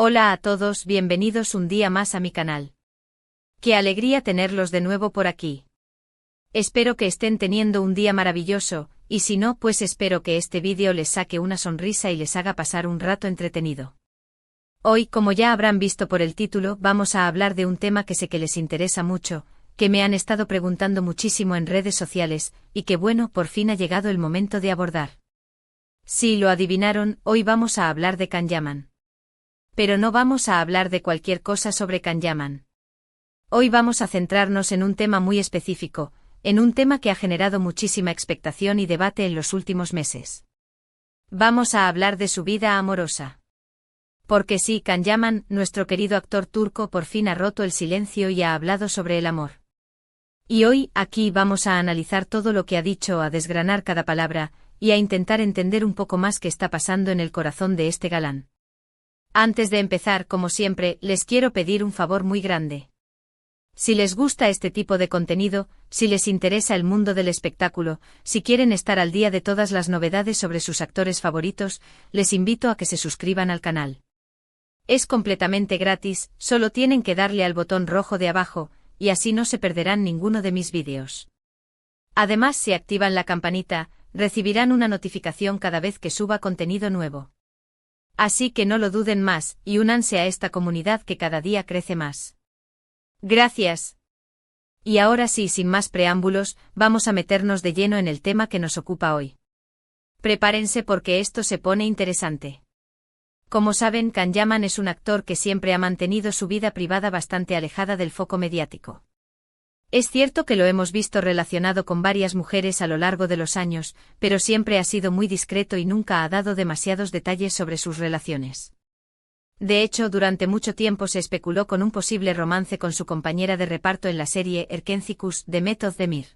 Hola a todos, bienvenidos un día más a mi canal. Qué alegría tenerlos de nuevo por aquí. Espero que estén teniendo un día maravilloso, y si no, pues espero que este vídeo les saque una sonrisa y les haga pasar un rato entretenido. Hoy, como ya habrán visto por el título, vamos a hablar de un tema que sé que les interesa mucho, que me han estado preguntando muchísimo en redes sociales, y que bueno, por fin ha llegado el momento de abordar. Sí, lo adivinaron, hoy vamos a hablar de Can Yaman. Pero no vamos a hablar de cualquier cosa sobre Can Yaman. Hoy vamos a centrarnos en un tema muy específico, en un tema que ha generado muchísima expectación y debate en los últimos meses. Vamos a hablar de su vida amorosa. Porque sí, Can Yaman, nuestro querido actor turco, por fin ha roto el silencio y ha hablado sobre el amor. Y hoy, aquí vamos a analizar todo lo que ha dicho, a desgranar cada palabra, y a intentar entender un poco más qué está pasando en el corazón de este galán. Antes de empezar, como siempre, les quiero pedir un favor muy grande. Si les gusta este tipo de contenido, si les interesa el mundo del espectáculo, si quieren estar al día de todas las novedades sobre sus actores favoritos, les invito a que se suscriban al canal. Es completamente gratis, solo tienen que darle al botón rojo de abajo, y así no se perderán ninguno de mis vídeos. Además, si activan la campanita, recibirán una notificación cada vez que suba contenido nuevo. Así que no lo duden más, y únanse a esta comunidad que cada día crece más. Gracias. Y ahora sí, sin más preámbulos, vamos a meternos de lleno en el tema que nos ocupa hoy. Prepárense porque esto se pone interesante. Como saben, Can Yaman es un actor que siempre ha mantenido su vida privada bastante alejada del foco mediático. Es cierto que lo hemos visto relacionado con varias mujeres a lo largo de los años, pero siempre ha sido muy discreto y nunca ha dado demasiados detalles sobre sus relaciones. De hecho, durante mucho tiempo se especuló con un posible romance con su compañera de reparto en la serie Erkencikus de Met Özdemir.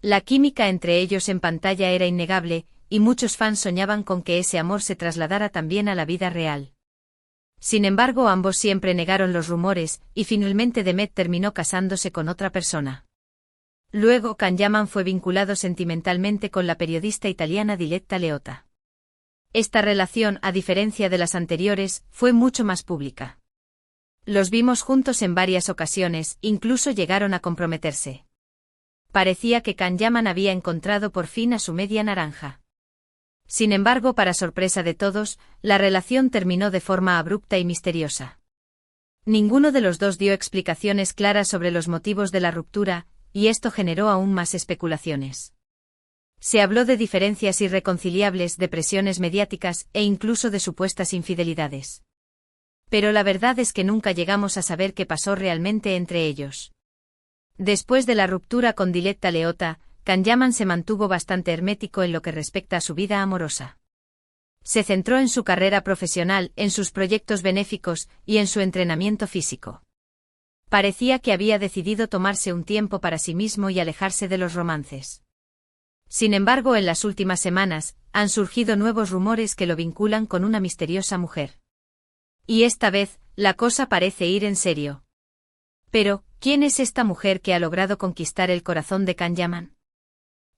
La química entre ellos en pantalla era innegable, y muchos fans soñaban con que ese amor se trasladara también a la vida real. Sin embargo, ambos siempre negaron los rumores, y finalmente Demet terminó casándose con otra persona. Luego, Can Yaman fue vinculado sentimentalmente con la periodista italiana Diletta Leotta. Esta relación, a diferencia de las anteriores, fue mucho más pública. Los vimos juntos en varias ocasiones, incluso llegaron a comprometerse. Parecía que Can Yaman había encontrado por fin a su media naranja. Sin embargo, para sorpresa de todos, la relación terminó de forma abrupta y misteriosa. Ninguno de los dos dio explicaciones claras sobre los motivos de la ruptura, y esto generó aún más especulaciones. Se habló de diferencias irreconciliables, de presiones mediáticas e incluso de supuestas infidelidades. Pero la verdad es que nunca llegamos a saber qué pasó realmente entre ellos. Después de la ruptura con Diletta Leotta, Can Yaman se mantuvo bastante hermético en lo que respecta a su vida amorosa. Se centró en su carrera profesional, en sus proyectos benéficos y en su entrenamiento físico. Parecía que había decidido tomarse un tiempo para sí mismo y alejarse de los romances. Sin embargo, en las últimas semanas, han surgido nuevos rumores que lo vinculan con una misteriosa mujer. Y esta vez, la cosa parece ir en serio. Pero, ¿quién es esta mujer que ha logrado conquistar el corazón de Can Yaman?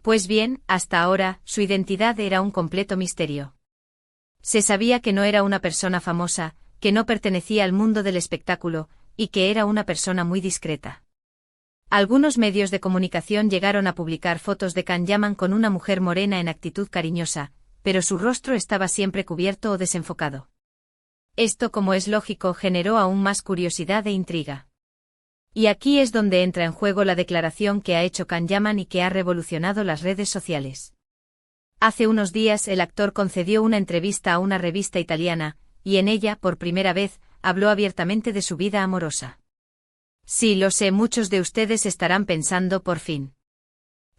Pues bien, hasta ahora, su identidad era un completo misterio. Se sabía que no era una persona famosa, que no pertenecía al mundo del espectáculo, y que era una persona muy discreta. Algunos medios de comunicación llegaron a publicar fotos de Can Yaman con una mujer morena en actitud cariñosa, pero su rostro estaba siempre cubierto o desenfocado. Esto, como es lógico, generó aún más curiosidad e intriga. Y aquí es donde entra en juego la declaración que ha hecho Can Yaman y que ha revolucionado las redes sociales. Hace unos días el actor concedió una entrevista a una revista italiana, y en ella, por primera vez, habló abiertamente de su vida amorosa. Sí, lo sé, muchos de ustedes estarán pensando por fin.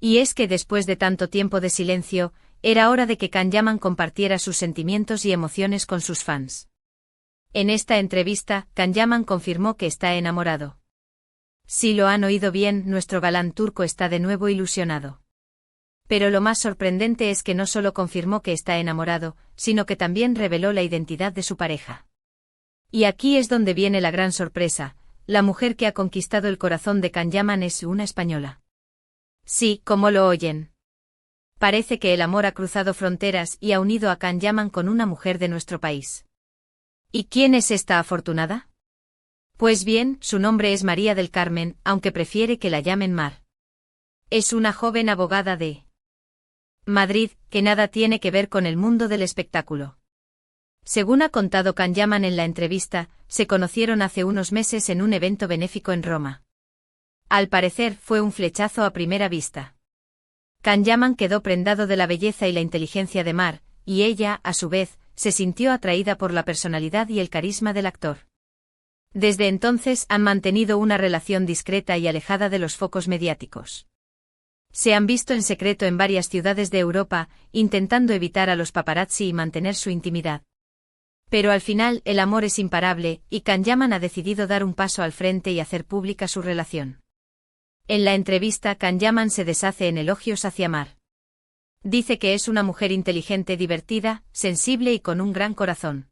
Y es que después de tanto tiempo de silencio, era hora de que Can Yaman compartiera sus sentimientos y emociones con sus fans. En esta entrevista, Can Yaman confirmó que está enamorado. Si lo han oído bien, nuestro galán turco está de nuevo ilusionado. Pero lo más sorprendente es que no solo confirmó que está enamorado, sino que también reveló la identidad de su pareja. Y aquí es donde viene la gran sorpresa, la mujer que ha conquistado el corazón de Can Yaman es una española. Sí, como lo oyen. Parece que el amor ha cruzado fronteras y ha unido a Can Yaman con una mujer de nuestro país. ¿Y quién es esta afortunada? Pues bien, su nombre es María del Carmen, aunque prefiere que la llamen Mar. Es una joven abogada de Madrid, que nada tiene que ver con el mundo del espectáculo. Según ha contado Can Yaman en la entrevista, se conocieron hace unos meses en un evento benéfico en Roma. Al parecer, fue un flechazo a primera vista. Can Yaman quedó prendado de la belleza y la inteligencia de Mar, y ella, a su vez, se sintió atraída por la personalidad y el carisma del actor. Desde entonces han mantenido una relación discreta y alejada de los focos mediáticos. Se han visto en secreto en varias ciudades de Europa, intentando evitar a los paparazzi y mantener su intimidad. Pero al final el amor es imparable, y Can Yaman ha decidido dar un paso al frente y hacer pública su relación. En la entrevista Can Yaman se deshace en elogios hacia Mar. Dice que es una mujer inteligente, divertida, sensible y con un gran corazón.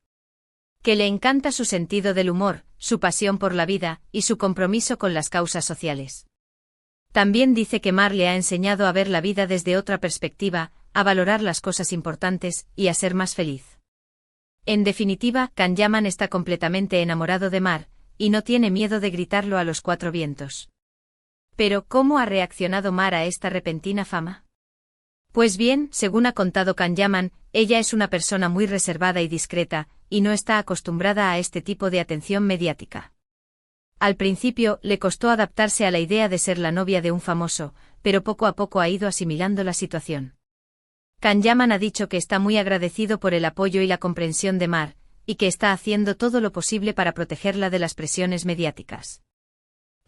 Que le encanta su sentido del humor, su pasión por la vida, y su compromiso con las causas sociales. También dice que Mar le ha enseñado a ver la vida desde otra perspectiva, a valorar las cosas importantes, y a ser más feliz. En definitiva, Can Yaman está completamente enamorado de Mar, y no tiene miedo de gritarlo a los cuatro vientos. Pero, ¿cómo ha reaccionado Mar a esta repentina fama? Pues bien, según ha contado Can Yaman, ella es una persona muy reservada y discreta, y no está acostumbrada a este tipo de atención mediática. Al principio, le costó adaptarse a la idea de ser la novia de un famoso, pero poco a poco ha ido asimilando la situación. Can Yaman ha dicho que está muy agradecido por el apoyo y la comprensión de Mar, y que está haciendo todo lo posible para protegerla de las presiones mediáticas.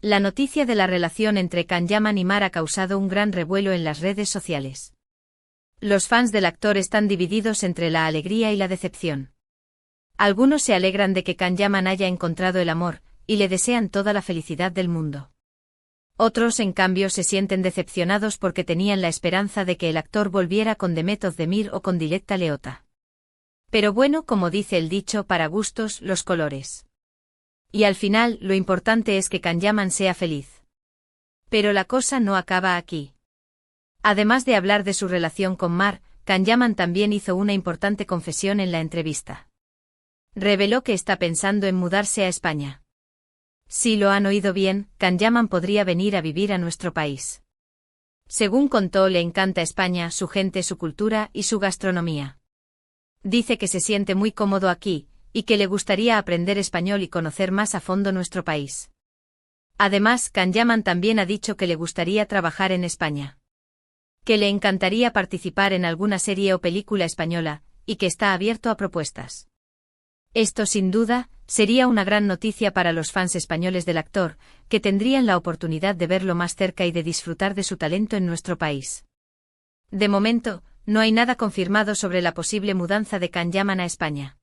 La noticia de la relación entre Can Yaman y Mar ha causado un gran revuelo en las redes sociales. Los fans del actor están divididos entre la alegría y la decepción. Algunos se alegran de que Can Yaman haya encontrado el amor, y le desean toda la felicidad del mundo. Otros, en cambio, se sienten decepcionados porque tenían la esperanza de que el actor volviera con Demet Özdemir o con Diletta Leotta. Pero bueno, como dice el dicho, para gustos, los colores. Y al final, lo importante es que Can Yaman sea feliz. Pero la cosa no acaba aquí. Además de hablar de su relación con Mar, Can Yaman también hizo una importante confesión en la entrevista. Reveló que está pensando en mudarse a España. Si lo han oído bien, Can Yaman podría venir a vivir a nuestro país. Según contó, le encanta España, su gente, su cultura y su gastronomía. Dice que se siente muy cómodo aquí, y que le gustaría aprender español y conocer más a fondo nuestro país. Además, Can Yaman también ha dicho que le gustaría trabajar en España. Que le encantaría participar en alguna serie o película española, y que está abierto a propuestas. Esto, sin duda, sería una gran noticia para los fans españoles del actor, que tendrían la oportunidad de verlo más cerca y de disfrutar de su talento en nuestro país. De momento, no hay nada confirmado sobre la posible mudanza de Can Yaman a España.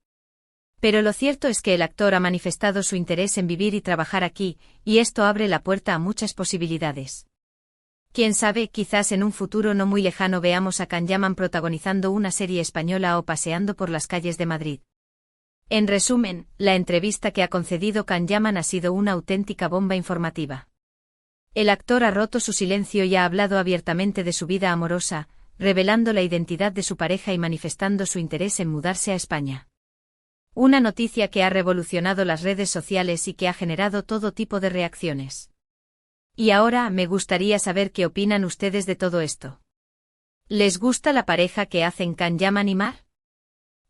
Pero lo cierto es que el actor ha manifestado su interés en vivir y trabajar aquí, y esto abre la puerta a muchas posibilidades. Quién sabe, quizás en un futuro no muy lejano veamos a Can Yaman protagonizando una serie española o paseando por las calles de Madrid. En resumen, la entrevista que ha concedido Can Yaman ha sido una auténtica bomba informativa. El actor ha roto su silencio y ha hablado abiertamente de su vida amorosa, revelando la identidad de su pareja y manifestando su interés en mudarse a España. Una noticia que ha revolucionado las redes sociales y que ha generado todo tipo de reacciones. Y ahora me gustaría saber qué opinan ustedes de todo esto. ¿Les gusta la pareja que hacen Can Yaman y Mar?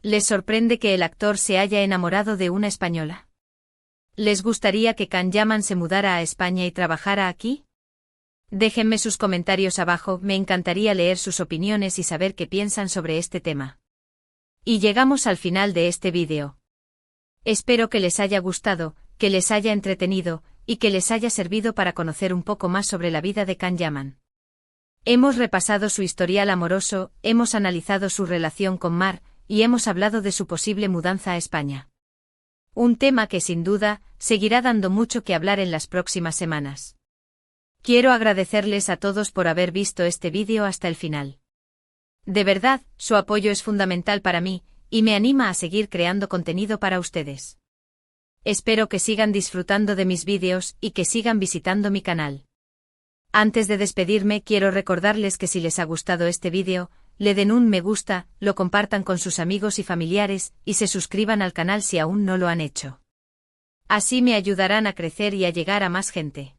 ¿Les sorprende que el actor se haya enamorado de una española? ¿Les gustaría que Can Yaman se mudara a España y trabajara aquí? Déjenme sus comentarios abajo, me encantaría leer sus opiniones y saber qué piensan sobre este tema. Y llegamos al final de este vídeo. Espero que les haya gustado, que les haya entretenido, y que les haya servido para conocer un poco más sobre la vida de Can Yaman. Hemos repasado su historial amoroso, hemos analizado su relación con Mar, y hemos hablado de su posible mudanza a España. Un tema que sin duda, seguirá dando mucho que hablar en las próximas semanas. Quiero agradecerles a todos por haber visto este vídeo hasta el final. De verdad, su apoyo es fundamental para mí, y me anima a seguir creando contenido para ustedes. Espero que sigan disfrutando de mis vídeos y que sigan visitando mi canal. Antes de despedirme, quiero recordarles que si les ha gustado este vídeo, le den un me gusta, lo compartan con sus amigos y familiares, y se suscriban al canal si aún no lo han hecho. Así me ayudarán a crecer y a llegar a más gente.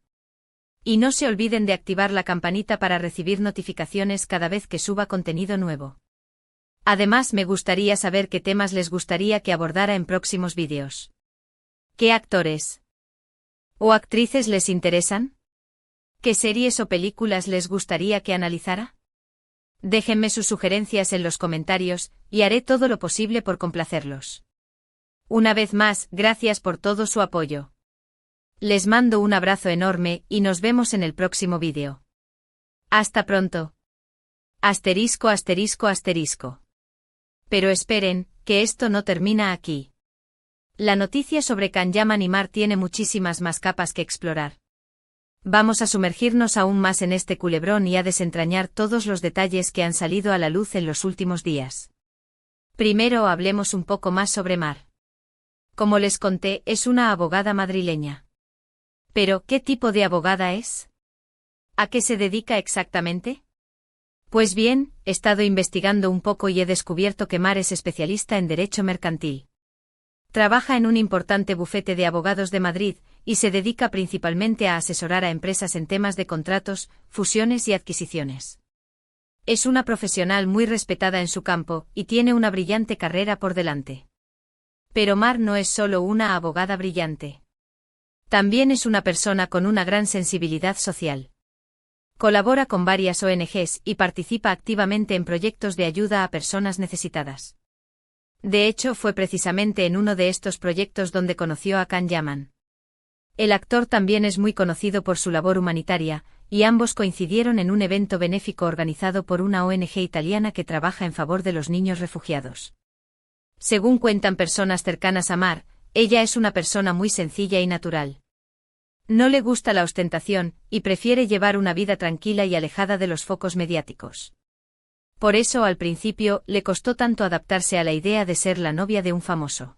Y no se olviden de activar la campanita para recibir notificaciones cada vez que suba contenido nuevo. Además, me gustaría saber qué temas les gustaría que abordara en próximos vídeos. ¿Qué actores o actrices les interesan? ¿Qué series o películas les gustaría que analizara? Déjenme sus sugerencias en los comentarios, y haré todo lo posible por complacerlos. Una vez más, gracias por todo su apoyo. Les mando un abrazo enorme y nos vemos en el próximo vídeo. Hasta pronto. Asterisco asterisco asterisco. Pero esperen, que esto no termina aquí. La noticia sobre Can Yaman y Mar tiene muchísimas más capas que explorar. Vamos a sumergirnos aún más en este culebrón y a desentrañar todos los detalles que han salido a la luz en los últimos días. Primero hablemos un poco más sobre Mar. Como les conté, es una abogada madrileña. Pero, ¿qué tipo de abogada es? ¿A qué se dedica exactamente? Pues bien, he estado investigando un poco y he descubierto que Mar es especialista en derecho mercantil. Trabaja en un importante bufete de abogados de Madrid, y se dedica principalmente a asesorar a empresas en temas de contratos, fusiones y adquisiciones. Es una profesional muy respetada en su campo, y tiene una brillante carrera por delante. Pero Mar no es solo una abogada brillante. También es una persona con una gran sensibilidad social. Colabora con varias ONGs y participa activamente en proyectos de ayuda a personas necesitadas. De hecho, fue precisamente en uno de estos proyectos donde conoció a Can Yaman. El actor también es muy conocido por su labor humanitaria, y ambos coincidieron en un evento benéfico organizado por una ONG italiana que trabaja en favor de los niños refugiados. Según cuentan personas cercanas a Mar, ella es una persona muy sencilla y natural. No le gusta la ostentación, y prefiere llevar una vida tranquila y alejada de los focos mediáticos. Por eso al principio le costó tanto adaptarse a la idea de ser la novia de un famoso.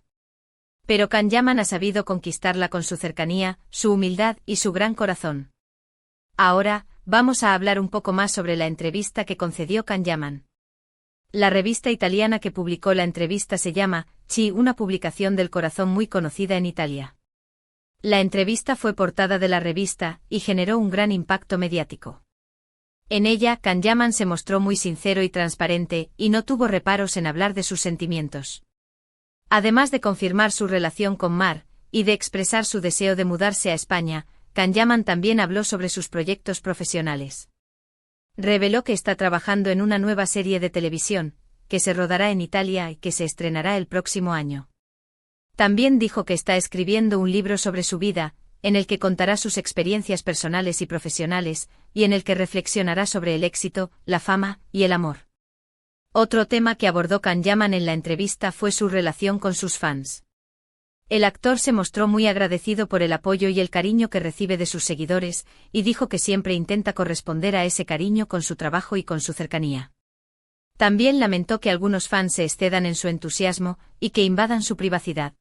Pero Can Yaman ha sabido conquistarla con su cercanía, su humildad y su gran corazón. Ahora, vamos a hablar un poco más sobre la entrevista que concedió Can Yaman. La revista italiana que publicó la entrevista se llama Chi, una publicación del corazón muy conocida en Italia. La entrevista fue portada de la revista y generó un gran impacto mediático. En ella, Can Yaman se mostró muy sincero y transparente, y no tuvo reparos en hablar de sus sentimientos. Además de confirmar su relación con Mar, y de expresar su deseo de mudarse a España, Can Yaman también habló sobre sus proyectos profesionales. Reveló que está trabajando en una nueva serie de televisión, que se rodará en Italia y que se estrenará el próximo año. También dijo que está escribiendo un libro sobre su vida, en el que contará sus experiencias personales y profesionales, y en el que reflexionará sobre el éxito, la fama y el amor. Otro tema que abordó Can Yaman en la entrevista fue su relación con sus fans. El actor se mostró muy agradecido por el apoyo y el cariño que recibe de sus seguidores, y dijo que siempre intenta corresponder a ese cariño con su trabajo y con su cercanía. También lamentó que algunos fans se excedan en su entusiasmo, y que invadan su privacidad.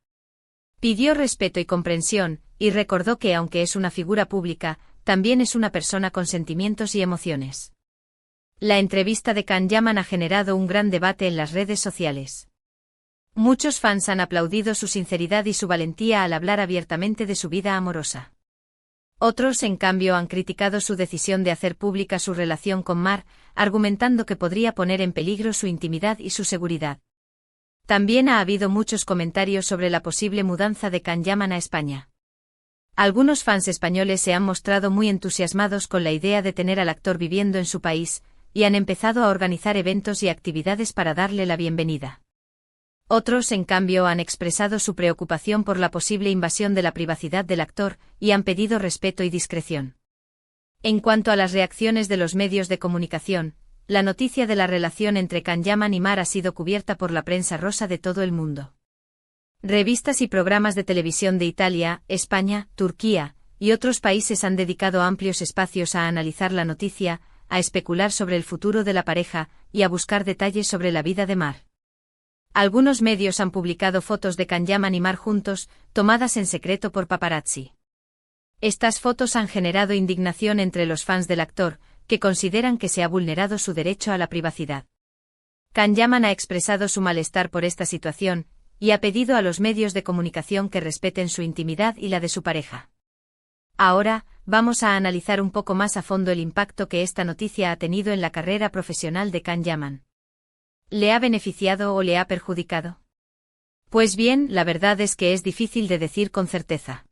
Pidió respeto y comprensión, y recordó que aunque es una figura pública, también es una persona con sentimientos y emociones. La entrevista de Can Yaman ha generado un gran debate en las redes sociales. Muchos fans han aplaudido su sinceridad y su valentía al hablar abiertamente de su vida amorosa. Otros, en cambio, han criticado su decisión de hacer pública su relación con Mar, argumentando que podría poner en peligro su intimidad y su seguridad. También ha habido muchos comentarios sobre la posible mudanza de Can Yaman a España. Algunos fans españoles se han mostrado muy entusiasmados con la idea de tener al actor viviendo en su país, y han empezado a organizar eventos y actividades para darle la bienvenida. Otros, en cambio, han expresado su preocupación por la posible invasión de la privacidad del actor, y han pedido respeto y discreción. En cuanto a las reacciones de los medios de comunicación, la noticia de la relación entre Can Yaman y Mar ha sido cubierta por la prensa rosa de todo el mundo. Revistas y programas de televisión de Italia, España, Turquía, y otros países han dedicado amplios espacios a analizar la noticia, a especular sobre el futuro de la pareja, y a buscar detalles sobre la vida de Mar. Algunos medios han publicado fotos de Can Yaman y Mar juntos, tomadas en secreto por paparazzi. Estas fotos han generado indignación entre los fans del actor, que consideran que se ha vulnerado su derecho a la privacidad. Can Yaman ha expresado su malestar por esta situación, y ha pedido a los medios de comunicación que respeten su intimidad y la de su pareja. Ahora, vamos a analizar un poco más a fondo el impacto que esta noticia ha tenido en la carrera profesional de Can Yaman. ¿Le ha beneficiado o le ha perjudicado? Pues bien, la verdad es que es difícil de decir con certeza.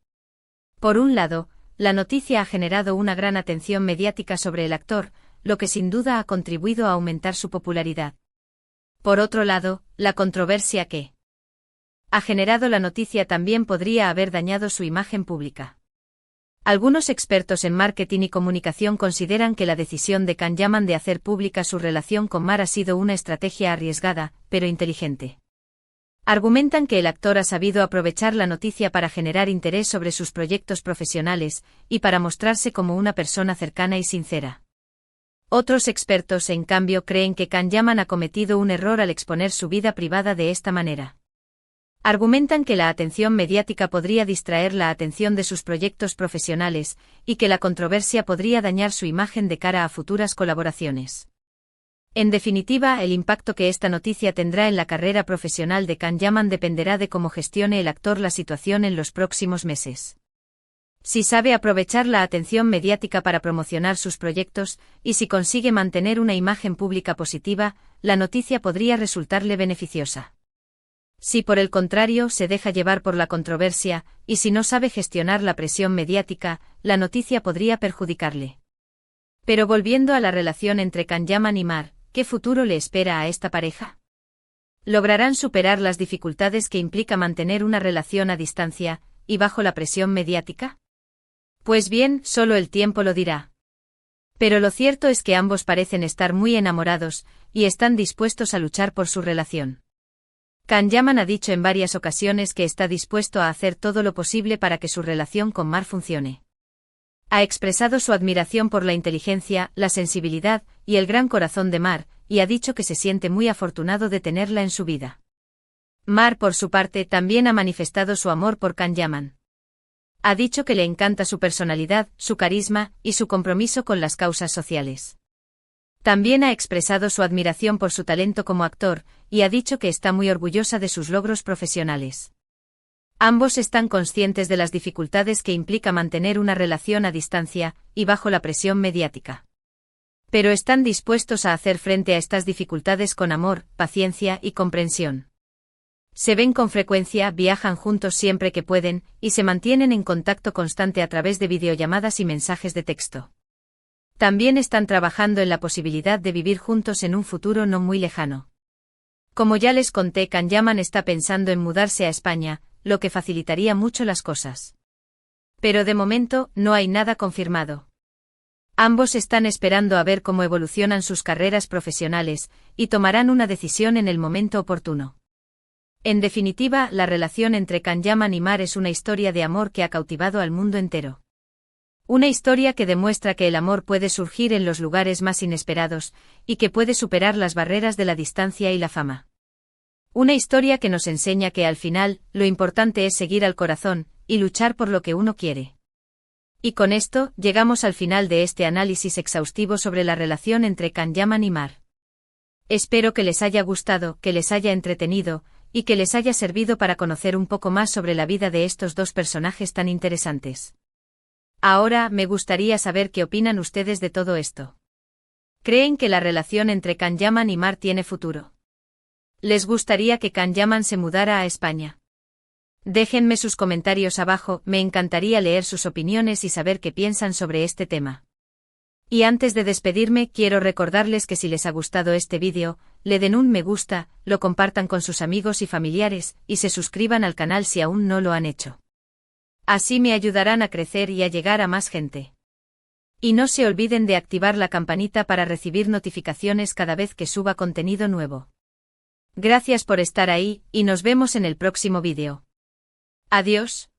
Por un lado, la noticia ha generado una gran atención mediática sobre el actor, lo que sin duda ha contribuido a aumentar su popularidad. Por otro lado, la controversia que ha generado la noticia también podría haber dañado su imagen pública. Algunos expertos en marketing y comunicación consideran que la decisión de Can Yaman de hacer pública su relación con Mar ha sido una estrategia arriesgada, pero inteligente. Argumentan que el actor ha sabido aprovechar la noticia para generar interés sobre sus proyectos profesionales, y para mostrarse como una persona cercana y sincera. Otros expertos, en cambio, creen que Can Yaman ha cometido un error al exponer su vida privada de esta manera. Argumentan que la atención mediática podría distraer la atención de sus proyectos profesionales, y que la controversia podría dañar su imagen de cara a futuras colaboraciones. En definitiva, el impacto que esta noticia tendrá en la carrera profesional de Can Yaman dependerá de cómo gestione el actor la situación en los próximos meses. Si sabe aprovechar la atención mediática para promocionar sus proyectos, y si consigue mantener una imagen pública positiva, la noticia podría resultarle beneficiosa. Si por el contrario se deja llevar por la controversia, y si no sabe gestionar la presión mediática, la noticia podría perjudicarle. Pero volviendo a la relación entre Can Yaman y Mar, ¿qué futuro le espera a esta pareja? ¿Lograrán superar las dificultades que implica mantener una relación a distancia, y bajo la presión mediática? Pues bien, solo el tiempo lo dirá. Pero lo cierto es que ambos parecen estar muy enamorados, y están dispuestos a luchar por su relación. Can Yaman ha dicho en varias ocasiones que está dispuesto a hacer todo lo posible para que su relación con Mar funcione. Ha expresado su admiración por la inteligencia, la sensibilidad y el gran corazón de Mar, y ha dicho que se siente muy afortunado de tenerla en su vida. Mar, por su parte, también ha manifestado su amor por Can Yaman. Ha dicho que le encanta su personalidad, su carisma y su compromiso con las causas sociales. También ha expresado su admiración por su talento como actor, y ha dicho que está muy orgullosa de sus logros profesionales. Ambos están conscientes de las dificultades que implica mantener una relación a distancia, y bajo la presión mediática. Pero están dispuestos a hacer frente a estas dificultades con amor, paciencia y comprensión. Se ven con frecuencia, viajan juntos siempre que pueden, y se mantienen en contacto constante a través de videollamadas y mensajes de texto. También están trabajando en la posibilidad de vivir juntos en un futuro no muy lejano. Como ya les conté, Can Yaman está pensando en mudarse a España, lo que facilitaría mucho las cosas. Pero de momento, no hay nada confirmado. Ambos están esperando a ver cómo evolucionan sus carreras profesionales, y tomarán una decisión en el momento oportuno. En definitiva, la relación entre Can Yaman y Mar es una historia de amor que ha cautivado al mundo entero. Una historia que demuestra que el amor puede surgir en los lugares más inesperados, y que puede superar las barreras de la distancia y la fama. Una historia que nos enseña que al final, lo importante es seguir al corazón, y luchar por lo que uno quiere. Y con esto, llegamos al final de este análisis exhaustivo sobre la relación entre Can Yaman y Mar. Espero que les haya gustado, que les haya entretenido, y que les haya servido para conocer un poco más sobre la vida de estos dos personajes tan interesantes. Ahora, me gustaría saber qué opinan ustedes de todo esto. ¿Creen que la relación entre Can Yaman y Mar tiene futuro? ¿Les gustaría que Can Yaman se mudara a España? Déjenme sus comentarios abajo, me encantaría leer sus opiniones y saber qué piensan sobre este tema. Y antes de despedirme, quiero recordarles que si les ha gustado este vídeo, le den un me gusta, lo compartan con sus amigos y familiares, y se suscriban al canal si aún no lo han hecho. Así me ayudarán a crecer y a llegar a más gente. Y no se olviden de activar la campanita para recibir notificaciones cada vez que suba contenido nuevo. Gracias por estar ahí, y nos vemos en el próximo vídeo. Adiós.